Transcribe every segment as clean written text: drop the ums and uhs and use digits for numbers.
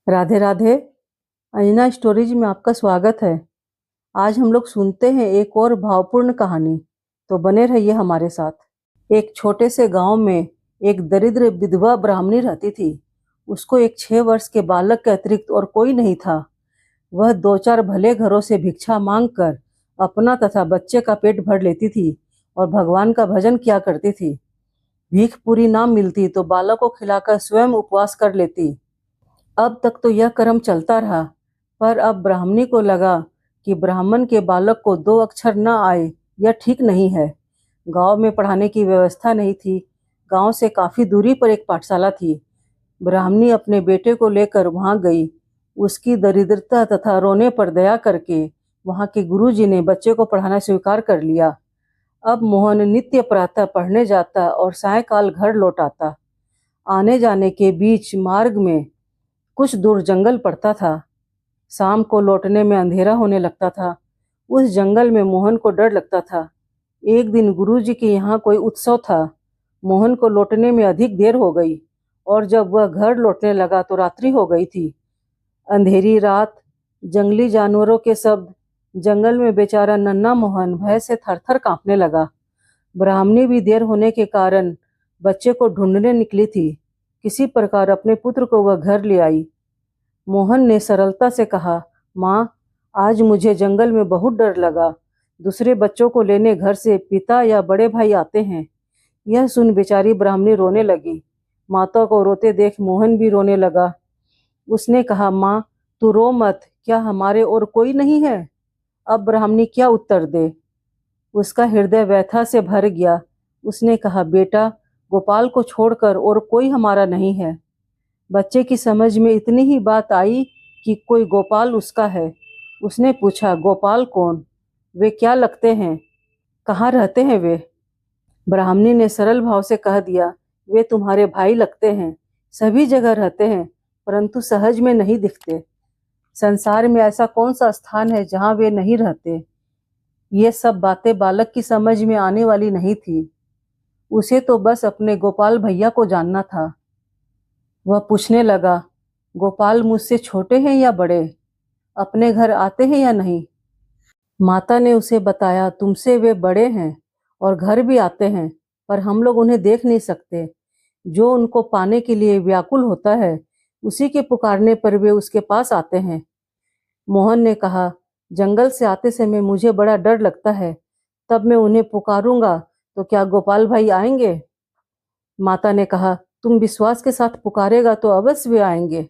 Radhe Radhe. Anjana stories में आपका स्वागत है। आज हम लोग सुनते हैं एक और भावपूर्ण कहानी। तो बने रहिए हमारे साथ। एक छोटे से गांव में एक दरिद्र विधवा ब्राह्मणी रहती थी। उसको एक 6 वर्ष के बालक के अतिरिक्त और कोई नहीं था। वह 2-4 भले घरों से भिक्षा मांगकर अपना तथा बच्चे का पेट भर लेती थी और भगवान का भजन किया करती थी। भीख पूरी ना मिलती तो बालक को खिलाकर स्वयं उपवास कर लेती। अब तक तो यह क्रम चलता रहा, पर अब ब्राह्मणी को लगा कि ब्राह्मण के बालक को 2 अक्षर न आए यह ठीक नहीं है। गांव में पढ़ाने की व्यवस्था नहीं थी। गांव से काफी दूरी पर एक पाठशाला थी। ब्राह्मणी अपने बेटे को लेकर वहां गई। उसकी दरिद्रता तथा रोने पर दया करके वहां के गुरुजी ने बच्चे को पढ़ाना स्वीकार कर लिया। अब मोहन नित्य प्रातः पढ़ने जाता और सायंकाल घर लौट आता। आने जाने के बीच मार्ग में कुछ दूर जंगल पड़ता था। शाम को लौटने में अंधेरा होने लगता था। उस जंगल में मोहन को डर लगता था। एक दिन गुरुजी के यहाँ कोई उत्सव था। मोहन को लौटने में अधिक देर हो गई और जब वह घर लौटने लगा तो रात्रि हो गई थी। अंधेरी रात, जंगली जानवरों के शब्द, जंगल में बेचारा नन्हा मोहन भय से थरथर कांपने लगा। ब्राह्मणी भी देर होने के कारण बच्चे को ढूंढने निकली थी। किसी प्रकार अपने पुत्र को वह घर ले आई। मोहन ने सरलता से कहा, माँ, आज मुझे जंगल में बहुत डर लगा। दूसरे बच्चों को लेने घर से पिता या बड़े भाई आते हैं। यह सुन बेचारी ब्राह्मणी रोने लगी। माता को रोते देख मोहन भी रोने लगा। उसने कहा, माँ, तू रो मत, क्या हमारे और कोई नहीं है? अब ब्राह्मणी क्या उत्तर दे? उसका हृदय व्यथा से भर गया। उसने कहा, बेटा, गोपाल को छोड़कर और कोई हमारा नहीं है। बच्चे की समझ में इतनी ही बात आई कि कोई गोपाल उसका है। उसने पूछा, गोपाल कौन? वे क्या लगते हैं? कहाँ रहते हैं वे? ब्राह्मणी ने सरल भाव से कह दिया, वे तुम्हारे भाई लगते हैं। सभी जगह रहते हैं, परंतु सहज में नहीं दिखते। संसार में ऐसा कौन सा स्थान है जहाँ वे नहीं रहते? ये सब बातें बालक की समझ में आने वाली नहीं थी। उसे तो बस अपने गोपाल भैया को जानना था। वह पूछने लगा, गोपाल मुझसे छोटे हैं या बड़े? अपने घर आते हैं या नहीं? माता ने उसे बताया, तुमसे वे बड़े हैं और घर भी आते हैं, पर हम लोग उन्हें देख नहीं सकते। जो उनको पाने के लिए व्याकुल होता है, उसी के पुकारने पर वे उसके पास आते हैं। मोहन ने कहा, जंगल से आते समय मुझे बड़ा डर लगता है। तब मैं उन्हें पुकारूंगा तो क्या गोपाल भाई आएंगे? माता ने कहा, तुम विश्वास के साथ पुकारेगा तो अवश्य वे आएंगे।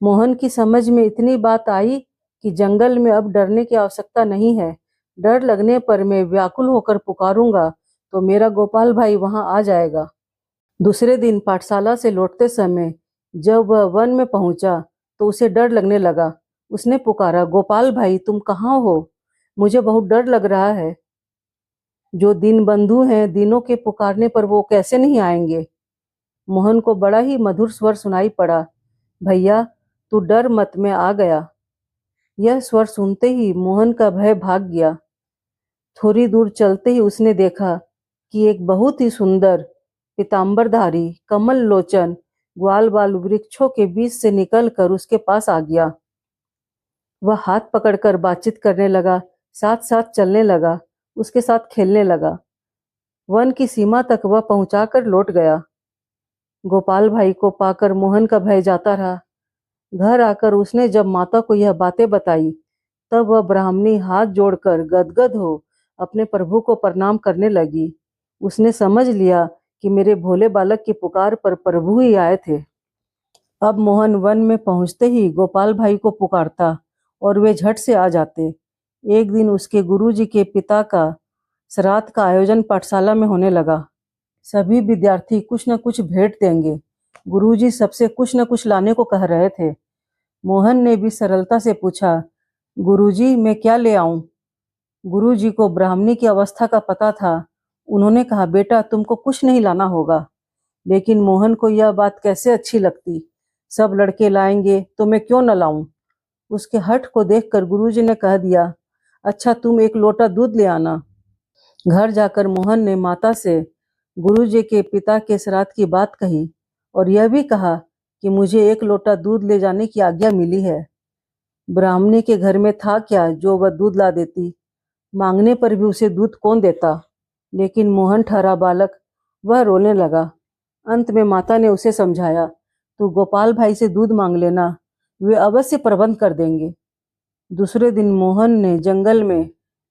मोहन की समझ में इतनी बात आई कि जंगल में अब डरने की आवश्यकता नहीं है। डर लगने पर मैं व्याकुल होकर पुकारूंगा तो मेरा गोपाल भाई वहां आ जाएगा। दूसरे दिन पाठशाला से लौटते समय जब वह वन में पहुंचा तो उसे डर लगने लगा। उसने पुकारा, गोपाल भाई, तुम कहाँ हो? मुझे बहुत डर लग रहा है। जो दीन बंधु हैं, दीनों के पुकारने पर वो कैसे नहीं आएंगे? मोहन को बड़ा ही मधुर स्वर सुनाई पड़ा, भैया, तू डर मत, मैं आ गया। यह स्वर सुनते ही मोहन का भय भाग गया। थोड़ी दूर चलते ही उसने देखा कि एक बहुत ही सुंदर पीतांबरधारी कमल लोचन ग्वाल बाल वृक्षों के बीच से निकलकर उसके पास आ गया। वह हाथ पकड़कर बातचीत करने लगा, साथ साथ चलने लगा, उसके साथ खेलने लगा। वन की सीमा तक वह पहुंचाकर लौट गया। गोपाल भाई को पाकर मोहन का भय जाता रहा। घर आकर उसने जब माता को यह बातें बताई, तब वह ब्राह्मणी हाथ जोड़कर गदगद हो अपने प्रभु को प्रणाम करने लगी। उसने समझ लिया कि मेरे भोले बालक की पुकार पर प्रभु ही आए थे। अब मोहन वन में पहुंचते ही गोपाल भाई को पुकारता और वे झट से आ जाते। एक दिन उसके गुरुजी के पिता का श्राद्ध का आयोजन पाठशाला में होने लगा। सभी विद्यार्थी कुछ न कुछ भेंट देंगे। गुरुजी सबसे कुछ न कुछ लाने को कह रहे थे। मोहन ने भी सरलता से पूछा, गुरुजी, मैं क्या ले आऊं? गुरुजी को ब्राह्मणी की अवस्था का पता था। उन्होंने कहा, बेटा, तुमको कुछ नहीं लाना होगा। लेकिन मोहन को यह बात कैसे अच्छी लगती। सब लड़के लाएंगे तो मैं क्यों न लाऊं? उसके हठ को देखकर गुरुजी ने कह दिया, अच्छा, तुम एक लोटा दूध ले आना। घर जाकर मोहन ने माता से गुरुजी के पिता के श्राद्ध की बात कही और यह भी कहा कि मुझे एक लोटा दूध ले जाने की आज्ञा मिली है। ब्राह्मणी के घर में था क्या जो वह दूध ला देती। मांगने पर भी उसे दूध कौन देता। लेकिन मोहन ठहरा बालक, वह रोने लगा। अंत में माता ने उसे समझाया, तू गोपाल भाई से दूध मांग लेना, वे अवश्य प्रबंध कर देंगे। दूसरे दिन मोहन ने जंगल में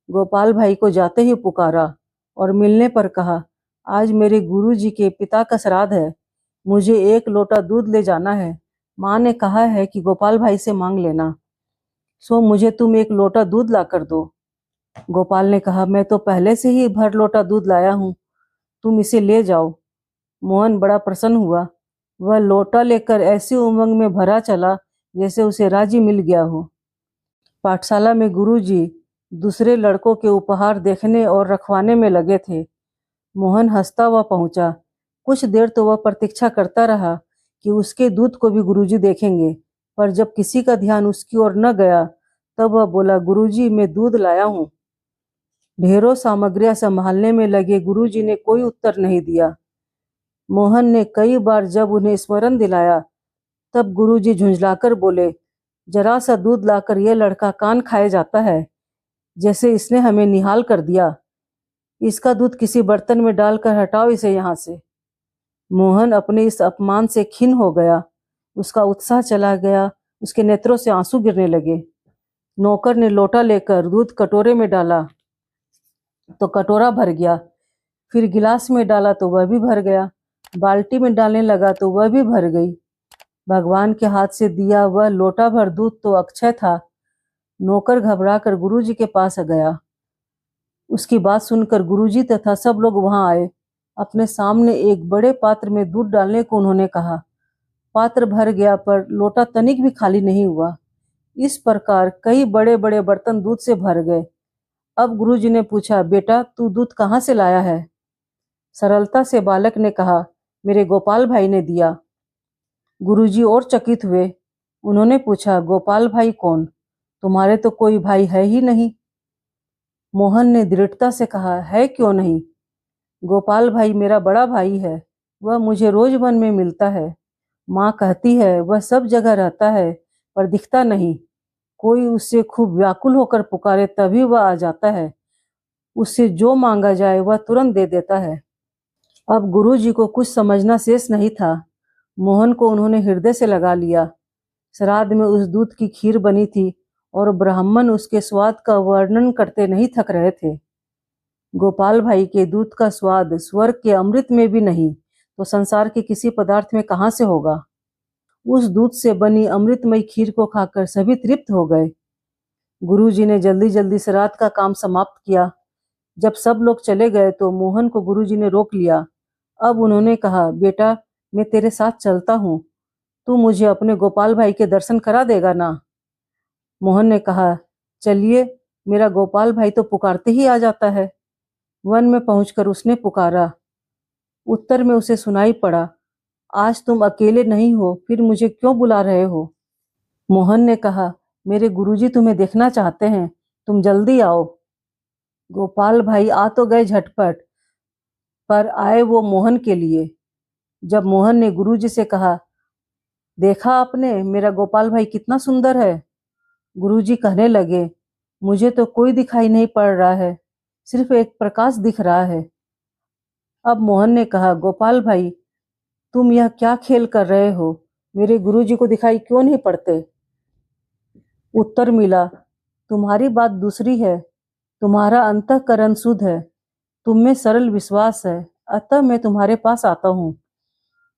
गोपाल भाई को जाते ही पुकारा और मिलने पर कहा, आज मेरे गुरुजी के पिता का श्राद्ध है, मुझे एक लोटा दूध ले जाना है। माँ ने कहा है कि गोपाल भाई से मांग लेना, सो मुझे तुम एक लोटा दूध ला कर दो। गोपाल ने कहा, मैं तो पहले से ही भर लोटा दूध लाया हूँ, तुम इसे ले जाओ। मोहन बड़ा प्रसन्न हुआ। वह लोटा लेकर ऐसी उमंग में भरा चला जैसे उसे राज्य मिल गया हो। पाठशाला में गुरुजी दूसरे लड़कों के उपहार देखने और रखवाने में लगे थे। मोहन हंसता हुआ पहुंचा। कुछ देर तो वह प्रतीक्षा करता रहा कि उसके दूध को भी गुरुजी देखेंगे, पर जब किसी का ध्यान उसकी ओर न गया तब वह बोला, गुरुजी मैं दूध लाया हूँ। ढेरों सामग्रियां संभालने में लगे गुरुजी ने कोई उत्तर नहीं दिया। मोहन ने कई बार जब उन्हें स्मरण दिलाया तब गुरुजी झुंझलाकर बोले, जरा सा दूध लाकर यह लड़का कान खाए जाता है, जैसे इसने हमें निहाल कर दिया। इसका दूध किसी बर्तन में डालकर हटाओ इसे यहाँ से। मोहन अपने इस अपमान से खिन्न हो गया। उसका उत्साह चला गया, उसके नेत्रों से आंसू गिरने लगे। नौकर ने लोटा लेकर दूध कटोरे में डाला तो कटोरा भर गया, फिर गिलास में डाला तो वह भी भर गया, बाल्टी में डालने लगा तो वह भी भर गई। भगवान के हाथ से दिया वह लोटा भर दूध तो अक्षय था। नौकर घबराकर गुरुजी के पास गया। उसकी बात सुनकर गुरुजी तथा सब लोग वहां आए। अपने सामने एक बड़े पात्र में दूध डालने को उन्होंने कहा। पात्र भर गया पर लोटा तनिक भी खाली नहीं हुआ। इस प्रकार कई बड़े बड़े बर्तन दूध से भर गए। अब गुरुजी ने पूछा, बेटा तू दूध कहाँ से लाया है? सरलता से बालक ने कहा, मेरे गोपाल भाई ने दिया। गुरुजी और चकित हुए। उन्होंने पूछा, गोपाल भाई कौन? तुम्हारे तो कोई भाई है ही नहीं। मोहन ने दृढ़ता से कहा, है क्यों नहीं? गोपाल भाई मेरा बड़ा भाई है, वह मुझे रोज वन में मिलता है। माँ कहती है वह सब जगह रहता है पर दिखता नहीं। कोई उससे खूब व्याकुल होकर पुकारे तभी वह आ जाता है। उससे जो मांगा जाए वह तुरंत दे देता है। अब गुरुजी को कुछ समझना शेष नहीं था। मोहन को उन्होंने हृदय से लगा लिया। श्राद्ध में उस दूध की खीर बनी थी और ब्राह्मण उसके स्वाद का वर्णन करते नहीं थक रहे थे। गोपाल भाई के दूध का स्वाद स्वर्ग के अमृत में भी नहीं तो संसार के किसी पदार्थ में कहाँ से होगा। उस दूध से बनी अमृतमयी खीर को खाकर सभी तृप्त हो गए। गुरुजी ने जल्दी जल्दी श्राद्ध का काम समाप्त किया। जब सब लोग चले गए तो मोहन को गुरुजी ने रोक लिया। अब उन्होंने कहा, बेटा मैं तेरे साथ चलता हूँ, तू मुझे अपने गोपाल भाई के दर्शन करा देगा ना? मोहन ने कहा, चलिए, मेरा गोपाल भाई तो पुकारते ही आ जाता है। वन में पहुंचकर उसने पुकारा। उत्तर में उसे सुनाई पड़ा, आज तुम अकेले नहीं हो, फिर मुझे क्यों बुला रहे हो? मोहन ने कहा, मेरे गुरुजी तुम्हें देखना चाहते हैं, तुम जल्दी आओ। गोपाल भाई आ तो गए झटपट, पर आए वो मोहन के लिए। जब मोहन ने गुरुजी से कहा, देखा आपने मेरा गोपाल भाई कितना सुंदर है? गुरुजी कहने लगे, मुझे तो कोई दिखाई नहीं पड़ रहा है, सिर्फ एक प्रकाश दिख रहा है। अब मोहन ने कहा, गोपाल भाई तुम यह क्या खेल कर रहे हो? मेरे गुरुजी को दिखाई क्यों नहीं पड़ते? उत्तर मिला, तुम्हारी बात दूसरी है, तुम्हारा अंतःकरण शुद्ध है, तुम में सरल विश्वास है, अतः मैं तुम्हारे पास आता हूँ।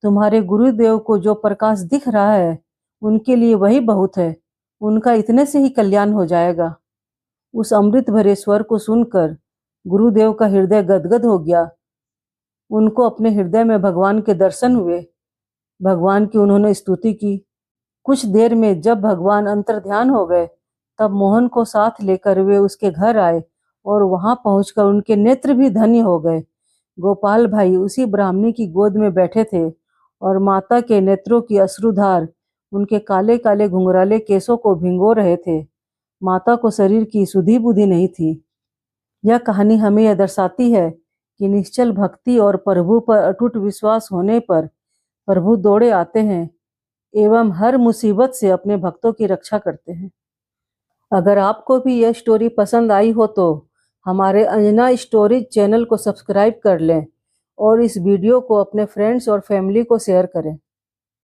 तुम्हारे गुरुदेव को जो प्रकाश दिख रहा है उनके लिए वही बहुत है, उनका इतने से ही कल्याण हो जाएगा। उस अमृत भरे स्वर को सुनकर गुरुदेव का हृदय गदगद हो गया। उनको अपने हृदय में भगवान के दर्शन हुए। भगवान की उन्होंने स्तुति की। कुछ देर में जब भगवान अंतर्ध्यान हो गए तब मोहन को साथ लेकर वे उसके घर आए और वहां पहुंचकर उनके नेत्र भी धन्य हो गए। गोपाल भाई उसी ब्राह्मणी की गोद में बैठे थे और माता के नेत्रों की अश्रुधार उनके काले काले घुंघराले केसों को भिगो रहे थे। माता को शरीर की सुधि बुद्धि नहीं थी। यह कहानी हमें यह दर्शाती है कि निश्चल भक्ति और प्रभु पर अटूट विश्वास होने पर प्रभु दौड़े आते हैं। एवं हर मुसीबत से अपने भक्तों की रक्षा करते हैं। अगर आपको भी यह स्टोरी पसंद आई हो तो हमारे अंजना स्टोरीज चैनल को सब्सक्राइब कर लें और इस वीडियो को अपने फ्रेंड्स और फैमिली को शेयर करें।